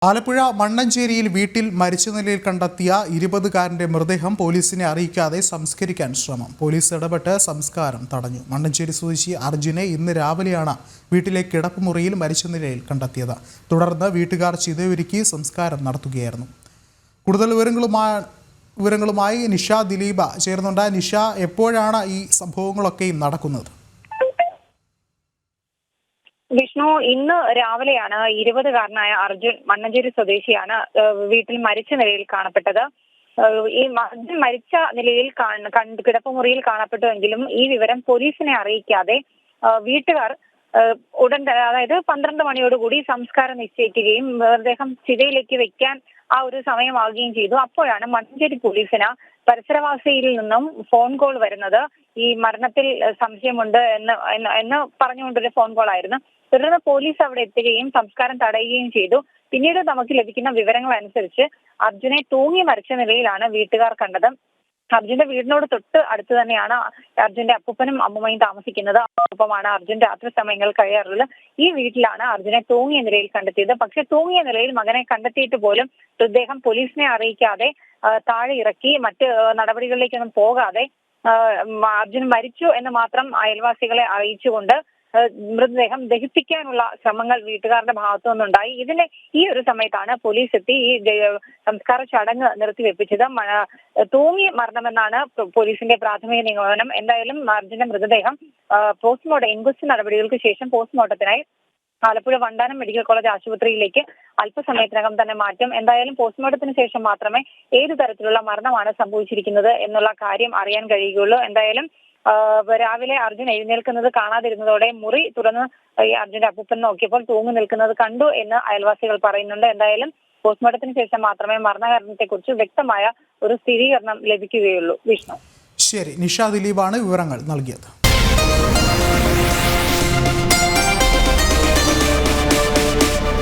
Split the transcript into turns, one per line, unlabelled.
ആലപ്പുഴ മണ്ണഞ്ചേരിയിൽ വീട്ടിൽ മരിച്ച നിലയിൽ കണ്ടെത്തിയ 20-കാരന്റെ മൃതദേഹം പോലീസിനെ അറിയിക്കാതെ സംസ്കരിക്കാൻ ശ്രമം. പോലീസ് ഇടപെട്ട് സംസ്കാരം തടഞ്ഞു. മണ്ണഞ്ചേരി സ്വദേശി അർജുനെ ഇന്ന് രാവിലെയാണ് വീട്ടിലെ കിടപ്പുമുറിയിൽ മരിച്ച നിലയിൽ കണ്ടെത്തിയത്. തുടർന്ന് വീട്ടുകാർ ചിതയൊരുക്കി സംസ്കാരം നടത്തുകയായിരുന്നു. കൂടുതൽ വിവരങ്ങളുമായി നിഷ ദിലീപ ചേർന്നുണ്ട്. നിഷ, എപ്പോഴാണ് ഈ സംഭവങ്ങളൊക്കെയും നടക്കുന്നത്?
വിഷ്ണു, ഇന്ന് രാവിലെയാണ് 20-കാരനായ അർജുൻ, മണ്ണഞ്ചേരി സ്വദേശിയാണ്, വീട്ടിൽ മരിച്ച നിലയിൽ കാണപ്പെട്ടത്. ഈ അർജുൻ മരിച്ച നിലയിൽ കിടപ്പുമുറിയിൽ കാണപ്പെട്ടുവെങ്കിലും ഈ വിവരം പോലീസിനെ അറിയിക്കാതെ വീട്ടുകാർ ഉടൻ, അതായത് 12 മണിയോടുകൂടി സംസ്കാരം നിശ്ചയിക്കുകയും മൃതദേഹം ചിതയിലേക്ക് വെക്കാൻ ആ ഒരു സമയമാവുകയും ചെയ്തു. അപ്പോഴാണ് മണ്ണഞ്ചേരി പോലീസിന് പരിസരവാസിയിൽ നിന്നും ഫോൺ കോൾ വരുന്നത്. ഈ മരണത്തിൽ സംശയമുണ്ട് എന്ന് പറഞ്ഞുകൊണ്ടൊരു ഫോൺ കോൾ ആയിരുന്നു. തുടർന്ന് പോലീസ് അവിടെ എത്തുകയും സംസ്കാരം തടയുകയും ചെയ്തു. പിന്നീട് നമുക്ക് ലഭിക്കുന്ന വിവരങ്ങൾ അനുസരിച്ച് അർജുനെ തൂങ്ങി മരിച്ച നിലയിലാണ് വീട്ടുകാർ കണ്ടത്. അർജുന്റെ വീടിനോട് തൊട്ട് അടുത്ത് തന്നെയാണ് അർജുന്റെ അപ്പൂപ്പനും അമ്മൂമ്മയും താമസിക്കുന്നത്. ഒപ്പമാണ് അർജുൻ രാത്രി സമയങ്ങൾ കഴിയാറുള്ളത്. ഈ വീട്ടിലാണ് അർജുനെ തൂങ്ങിയ നിലയിൽ കണ്ടെത്തിയത്. പക്ഷെ തൂങ്ങിയ നിലയിൽ മകനെ കണ്ടെത്തിയിട്ട് പോലും മൃതദേഹം പോലീസിനെ അറിയിക്കാതെ താഴെ ഇറക്കി മറ്റ് നടപടികളിലേക്കൊന്നും പോകാതെ അർജുൻ മരിച്ചു എന്ന് മാത്രം അയൽവാസികളെ അറിയിച്ചുകൊണ്ട് മൃതദേഹം ദഹിപ്പിക്കാനുള്ള ശ്രമങ്ങൾ വീട്ടുകാരുടെ ഭാഗത്തു നിന്നുണ്ടായി. ഈ ഒരു സമയത്താണ് പോലീസ് എത്തി ഈ സംസ്കാര ചടങ്ങ് നിർത്തിവെപ്പിച്ചത്. തൂങ്ങി മരണമെന്നാണ് പോലീസിന്റെ പ്രാഥമിക നിഗമനം. എന്തായാലും അർജുന്റെ മൃതദേഹം ഇൻക്വസ്റ്റ് നടപടികൾക്ക് ശേഷം പോസ്റ്റ്മോർട്ടത്തിനായി ആലപ്പുഴ വണ്ടാനം മെഡിക്കൽ കോളേജ് ആശുപത്രിയിലേക്ക് അല്പസമയത്തിനകം തന്നെ മാറ്റും. എന്തായാലും പോസ്റ്റ്മോർട്ടത്തിന് ശേഷം മാത്രമേ ഏതു തരത്തിലുള്ള മരണമാണ് സംഭവിച്ചിരിക്കുന്നത് എന്നുള്ള കാര്യം അറിയാൻ കഴിയുകയുള്ളൂ. എന്തായാലും രാവിലെ അർജുൻ എഴുന്നേൽക്കുന്നത് കാണാതിരുന്നതോടെ മുറി തുറന്ന് അർജുന്റെ അപ്പൂപ്പൻ നോക്കിയപ്പോൾ തൂങ്ങി നിൽക്കുന്നത് കണ്ടു എന്ന് അയൽവാസികൾ പറയുന്നുണ്ട്. എന്തായാലും പോസ്റ്റ്മോർട്ടത്തിന് ശേഷം മാത്രമേ മരണകാരണത്തെക്കുറിച്ച് വ്യക്തമായ ഒരു സ്ഥിരീകരണം ലഭിക്കുകയുള്ളൂ. വിഷ്ണു.
ശരി, നിഷ ദിലീപാണ് വിവരങ്ങൾ നൽകിയത്.